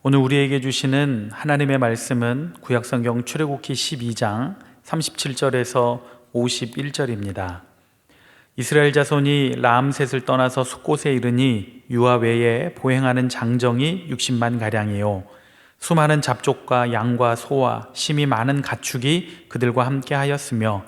오늘 우리에게 주시는 하나님의 말씀은 구약성경 출애굽기 12장 37절에서 51절입니다. 이스라엘 자손이 라암셋을 떠나서 숫곳에 이르니 유아 외에 보행하는 장정이 60만 가량이요 수많은 잡족과 양과 소와 심히 많은 가축이 그들과 함께 하였으며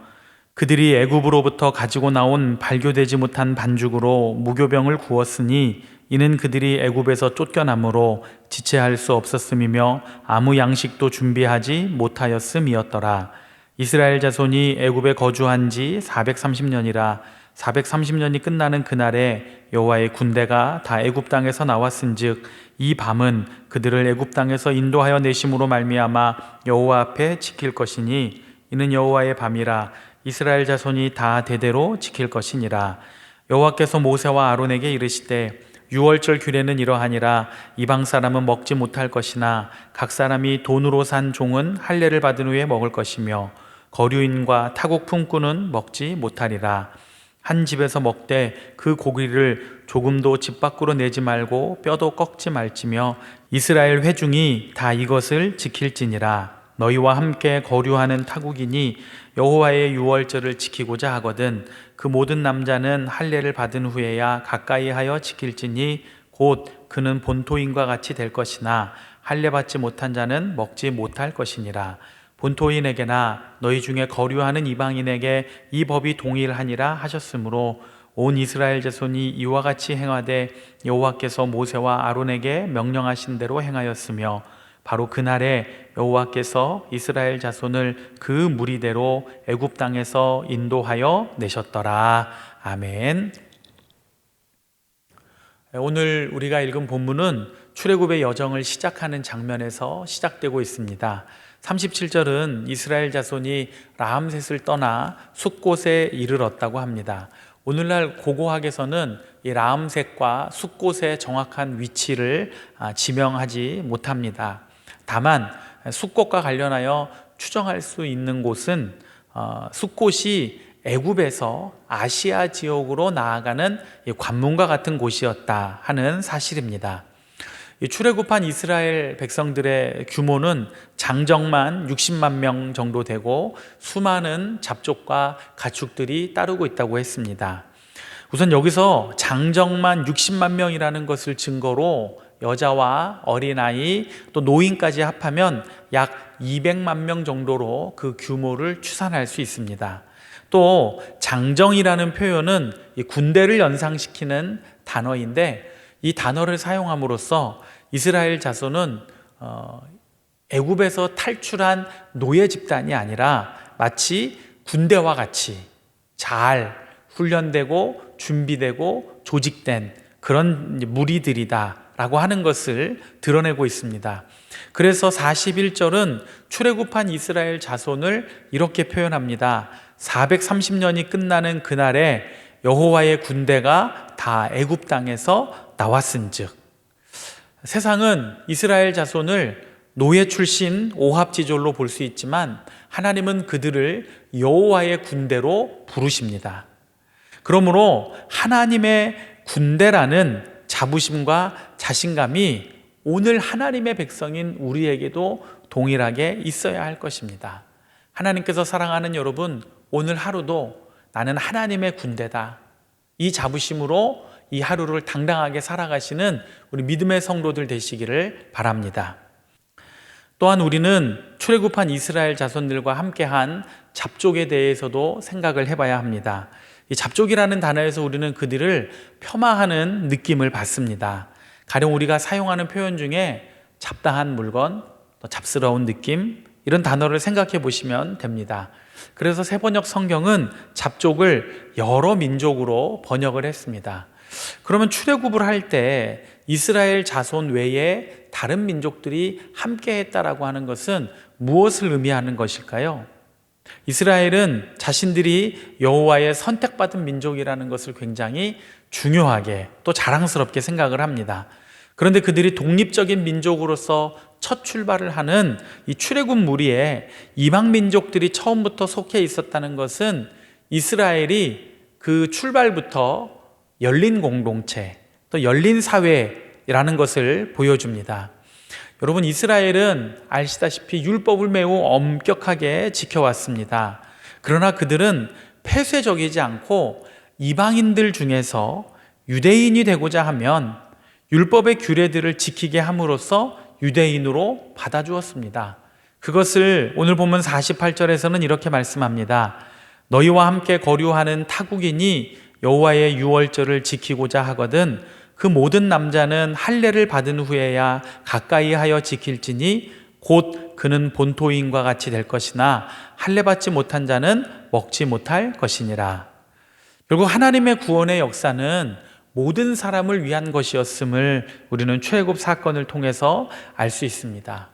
그들이 애굽으로부터 가지고 나온 발교되지 못한 반죽으로 무교병을 구웠으니 이는 그들이 애굽에서 쫓겨남으로 지체할 수 없었음이며 아무 양식도 준비하지 못하였음이었더라. 이스라엘 자손이 애굽에 거주한 지 430년이라 430년이 끝나는 그날에 여호와의 군대가 다 애굽 땅에서 나왔은즉 이 밤은 그들을 애굽 땅에서 인도하여 내심으로 말미암아 여호와 앞에 지킬 것이니 이는 여호와의 밤이라 이스라엘 자손이 다 대대로 지킬 것이니라. 여호와께서 모세와 아론에게 이르시되 유월절 규례는 이러하니라. 이방 사람은 먹지 못할 것이나 각 사람이 돈으로 산 종은 할례를 받은 후에 먹을 것이며 거류인과 타국 품꾼은 먹지 못하리라. 한 집에서 먹되 그 고기를 조금도 집 밖으로 내지 말고 뼈도 꺾지 말지며 이스라엘 회중이 다 이것을 지킬지니라. 너희와 함께 거류하는 타국인이 여호와의 유월절을 지키고자 하거든 그 모든 남자는 할례를 받은 후에야 가까이 하여 지킬지니 곧 그는 본토인과 같이 될 것이나 할례 받지 못한 자는 먹지 못할 것이니라. 본토인에게나 너희 중에 거류하는 이방인에게 이 법이 동일하니라 하셨으므로 온 이스라엘 자손이 이와 같이 행하되 여호와께서 모세와 아론에게 명령하신 대로 행하였으며 바로 그날에 여호와께서 이스라엘 자손을 그 무리대로 애굽 땅에서 인도하여 내셨더라. 아멘. 오늘 우리가 읽은 본문은 출애굽의 여정을 시작하는 장면에서 시작되고 있습니다. 37절은 이스라엘 자손이 라암셋을 떠나 숫곳에 이르렀다고 합니다. 오늘날 고고학에서는 이 라암셋과 숫곳의 정확한 위치를 지명하지 못합니다. 다만 숫곳과 관련하여 추정할 수 있는 곳은 숫곳이 애굽에서 아시아 지역으로 나아가는 관문과 같은 곳이었다 하는 사실입니다. 출애굽한 이스라엘 백성들의 규모는 장정만 60만 명 정도 되고 수많은 잡족과 가축들이 따르고 있다고 했습니다. 우선 여기서 장정만 60만 명이라는 것을 증거로 여자와 어린아이 또 노인까지 합하면 약 200만 명 정도로 그 규모를 추산할 수 있습니다. 또 장정이라는 표현은 군대를 연상시키는 단어인데 이 단어를 사용함으로써 이스라엘 자손은 애굽에서 탈출한 노예 집단이 아니라 마치 군대와 같이 잘 훈련되고 준비되고 조직된 그런 무리들이다 라고 하는 것을 드러내고 있습니다. 그래서 41절은 출애굽한 이스라엘 자손을 이렇게 표현합니다. 430년이 끝나는 그날에 여호와의 군대가 다 애굽 땅에서 나왔은즉. 세상은 이스라엘 자손을 노예 출신 오합지졸로 볼 수 있지만 하나님은 그들을 여호와의 군대로 부르십니다. 그러므로 하나님의 군대라는 자부심과 자신감이 오늘 하나님의 백성인 우리에게도 동일하게 있어야 할 것입니다. 하나님께서 사랑하는 여러분, 오늘 하루도 나는 하나님의 군대다. 이 자부심으로 이 하루를 당당하게 살아가시는 우리 믿음의 성도들 되시기를 바랍니다. 또한 우리는 출애굽한 이스라엘 자손들과 함께한 잡족에 대해서도 생각을 해봐야 합니다. 이 잡족이라는 단어에서 우리는 그들을 폄하하는 느낌을 받습니다. 가령 우리가 사용하는 표현 중에 잡다한 물건, 또 잡스러운 느낌 이런 단어를 생각해 보시면 됩니다. 그래서 새번역 성경은 잡족을 여러 민족으로 번역을 했습니다. 그러면 출애굽을 할 때 이스라엘 자손 외에 다른 민족들이 함께 했다라고 하는 것은 무엇을 의미하는 것일까요? 이스라엘은 자신들이 여호와의 선택받은 민족이라는 것을 굉장히 중요하게 또 자랑스럽게 생각을 합니다. 그런데 그들이 독립적인 민족으로서 첫 출발을 하는 이 출애굽 무리에 이방 민족들이 처음부터 속해 있었다는 것은 이스라엘이 그 출발부터 열린 공동체, 또 열린 사회라는 것을 보여줍니다. 여러분, 이스라엘은 아시다시피 율법을 매우 엄격하게 지켜왔습니다. 그러나 그들은 폐쇄적이지 않고 이방인들 중에서 유대인이 되고자 하면 율법의 규례들을 지키게 함으로써 유대인으로 받아주었습니다. 그것을 오늘 본문 48절에서는 이렇게 말씀합니다. 너희와 함께 거류하는 타국인이 여호와의 유월절을 지키고자 하거든 그 모든 남자는 할례를 받은 후에야 가까이 하여 지킬지니 곧 그는 본토인과 같이 될 것이나 할례 받지 못한 자는 먹지 못할 것이니라. 결국 하나님의 구원의 역사는 모든 사람을 위한 것이었음을 우리는 출애굽 사건을 통해서 알 수 있습니다.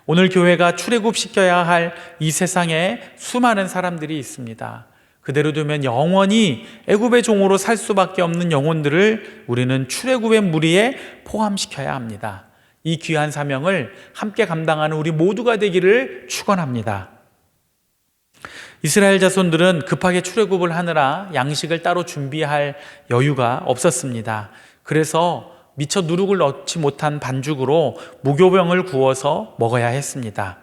오늘 교회가 출애굽시켜야 할 이 세상에 수많은 사람들이 있습니다. 그대로 두면 영원히 애굽의 종으로 살 수밖에 없는 영혼들을 우리는 출애굽의 무리에 포함시켜야 합니다. 이 귀한 사명을 함께 감당하는 우리 모두가 되기를 축원합니다. 이스라엘 자손들은 급하게 출애굽을 하느라 양식을 따로 준비할 여유가 없었습니다. 그래서 미처 누룩을 넣지 못한 반죽으로 무교병을 구워서 먹어야 했습니다.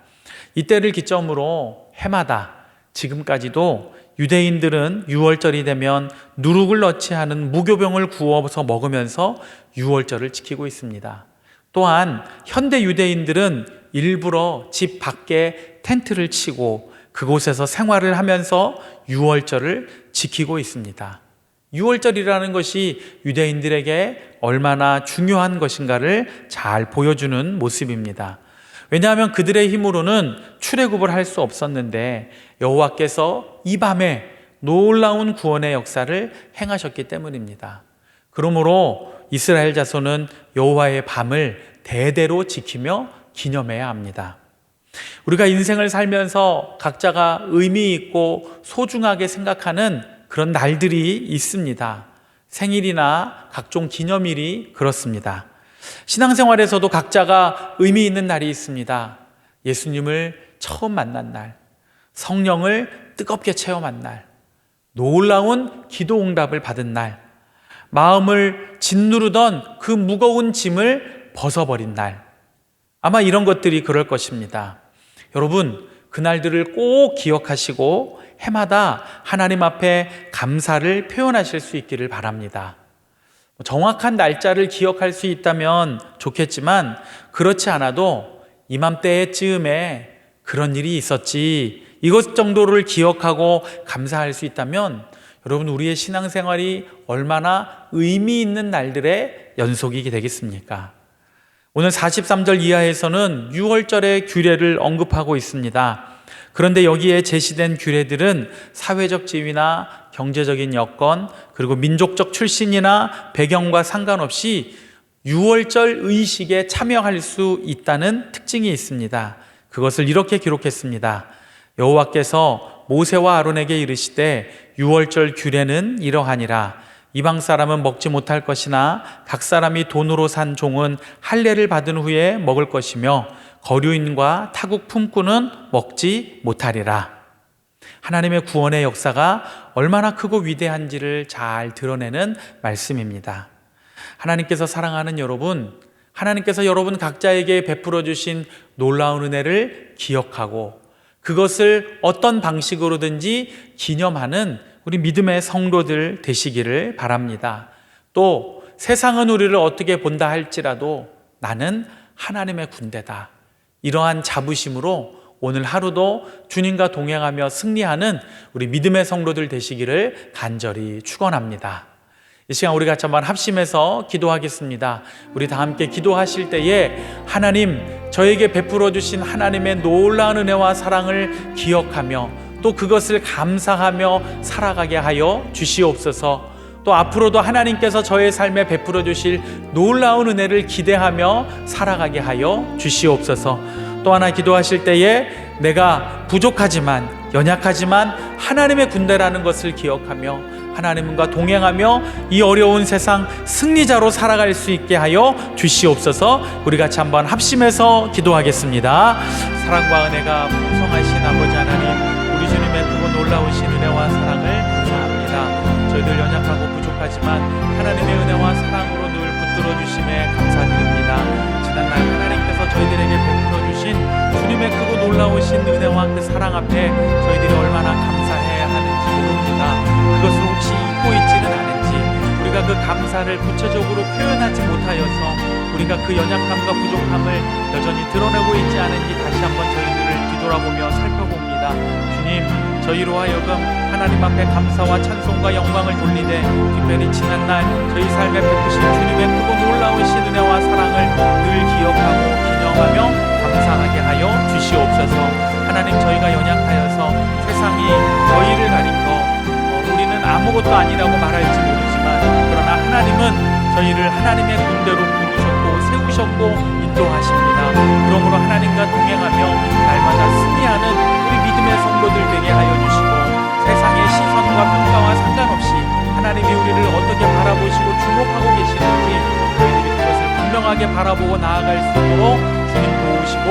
이때를 기점으로 해마다 지금까지도 유대인들은 유월절이 되면 누룩을 넣지 않은 무교병을 구워서 먹으면서 유월절을 지키고 있습니다. 또한 현대 유대인들은 일부러 집 밖에 텐트를 치고 그곳에서 생활을 하면서 유월절을 지키고 있습니다. 유월절이라는 것이 유대인들에게 얼마나 중요한 것인가를 잘 보여주는 모습입니다. 왜냐하면 그들의 힘으로는 출애굽을 할 수 없었는데 여호와께서 이 밤에 놀라운 구원의 역사를 행하셨기 때문입니다. 그러므로 이스라엘 자손은 여호와의 밤을 대대로 지키며 기념해야 합니다. 우리가 인생을 살면서 각자가 의미 있고 소중하게 생각하는 그런 날들이 있습니다. 생일이나 각종 기념일이 그렇습니다. 신앙생활에서도 각자가 의미 있는 날이 있습니다. 예수님을 처음 만난 날, 성령을 뜨겁게 체험한 날, 놀라운 기도 응답을 받은 날, 마음을 짓누르던 그 무거운 짐을 벗어버린 날, 아마 이런 것들이 그럴 것입니다. 여러분, 그날들을 꼭 기억하시고 해마다 하나님 앞에 감사를 표현하실 수 있기를 바랍니다. 정확한 날짜를 기억할 수 있다면 좋겠지만 그렇지 않아도 이맘때 즈음에 그런 일이 있었지, 이것 정도를 기억하고 감사할 수 있다면 여러분, 우리의 신앙생활이 얼마나 의미 있는 날들의 연속이 되겠습니까? 오늘 43절 이하에서는 유월절의 규례를 언급하고 있습니다. 그런데 여기에 제시된 규례들은 사회적 지위나 경제적인 여건, 그리고 민족적 출신이나 배경과 상관없이 유월절 의식에 참여할 수 있다는 특징이 있습니다. 그것을 이렇게 기록했습니다. 여호와께서 모세와 아론에게 이르시되 유월절 규례는 이러하니라. 이방 사람은 먹지 못할 것이나 각 사람이 돈으로 산 종은 할례를 받은 후에 먹을 것이며 거류인과 타국 품꾼은 먹지 못하리라. 하나님의 구원의 역사가 얼마나 크고 위대한지를 잘 드러내는 말씀입니다. 하나님께서 사랑하는 여러분, 하나님께서 여러분 각자에게 베풀어 주신 놀라운 은혜를 기억하고 그것을 어떤 방식으로든지 기념하는 우리 믿음의 성도들 되시기를 바랍니다. 또 세상은 우리를 어떻게 본다 할지라도 나는 하나님의 군대다, 이러한 자부심으로 오늘 하루도 주님과 동행하며 승리하는 우리 믿음의 성도들 되시기를 간절히 축원합니다. 이 시간 우리 같이 한번 합심해서 기도하겠습니다. 우리 다 함께 기도하실 때에 하나님, 저에게 베풀어 주신 하나님의 놀라운 은혜와 사랑을 기억하며 또 그것을 감사하며 살아가게 하여 주시옵소서. 또 앞으로도 하나님께서 저의 삶에 베풀어 주실 놀라운 은혜를 기대하며 살아가게 하여 주시옵소서. 또 하나 기도하실 때에 내가 부족하지만 연약하지만 하나님의 군대라는 것을 기억하며 하나님과 동행하며 이 어려운 세상 승리자로 살아갈 수 있게 하여 주시옵소서. 우리 같이 한번 합심해서 기도하겠습니다. 사랑과 은혜가 풍성하신 아버지 하나님, 우리 주님의 크고 놀라우신 은혜와 사랑을 감사합니다. 저희들 연약하고 부족하지만 하나님의 은혜와 사랑으로 늘 붙들어 주심에 감사드립니다. 지난날 하나님께서 저희들에게 베풀어 주신 주님의 크고 놀라우신 은혜와 그 사랑 앞에 저희들이 얼마나 감사해야 하는지 모릅니다. 그것을 혹시 잊고 있지는 않은지, 우리가 그 감사를 구체적으로 표현하지 못하여서 우리가 그 연약함과 부족함을 여전히 드러내고 있지 않은지 다시 한번 저희들을 뒤돌아보며 살펴봅니다. 주님, 저희로 하여금 하나님 앞에 감사와 찬송과 영광을 돌리되 특별히 지난날 저희 삶에 베푸신 주님의 크고 놀라우신 은혜와 사랑을 늘 기억하고 기념하며 감사하게 하여 주시옵소서. 하나님, 저희가 연약하여서 세상이 저희를 가리켜 우리는 아무것도 아니라고 말할지 모르지만, 그러나 하나님은 저희를 하나님의 군대로 부르셨고 세우셨고 인도하십니다. 그러므로 하나님과 동행하며 날마다 승리하는 우리 믿음의 성도들 되게 하여 주시고, 세상의 시선과 평가와 상관없이 하나님이 우리를 어떻게 바라보시고 주목하고 계시는지 저희들이 그것을 분명하게 바라보고 나아갈 수 있도록 주님 도우시고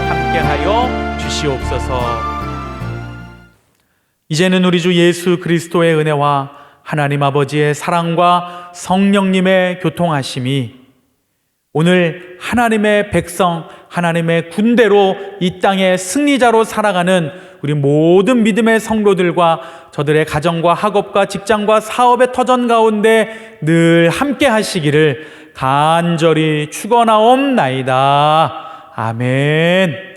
함께하여 주시옵소서. 이제는 우리 주 예수 그리스도의 은혜와 하나님 아버지의 사랑과 성령님의 교통하심이 오늘 하나님의 백성, 하나님의 군대로 이 땅의 승리자로 살아가는 우리 모든 믿음의 성도들과 저들의 가정과 학업과 직장과 사업의 터전 가운데 늘 함께 하시기를 간절히 축원하옵나이다. 아멘.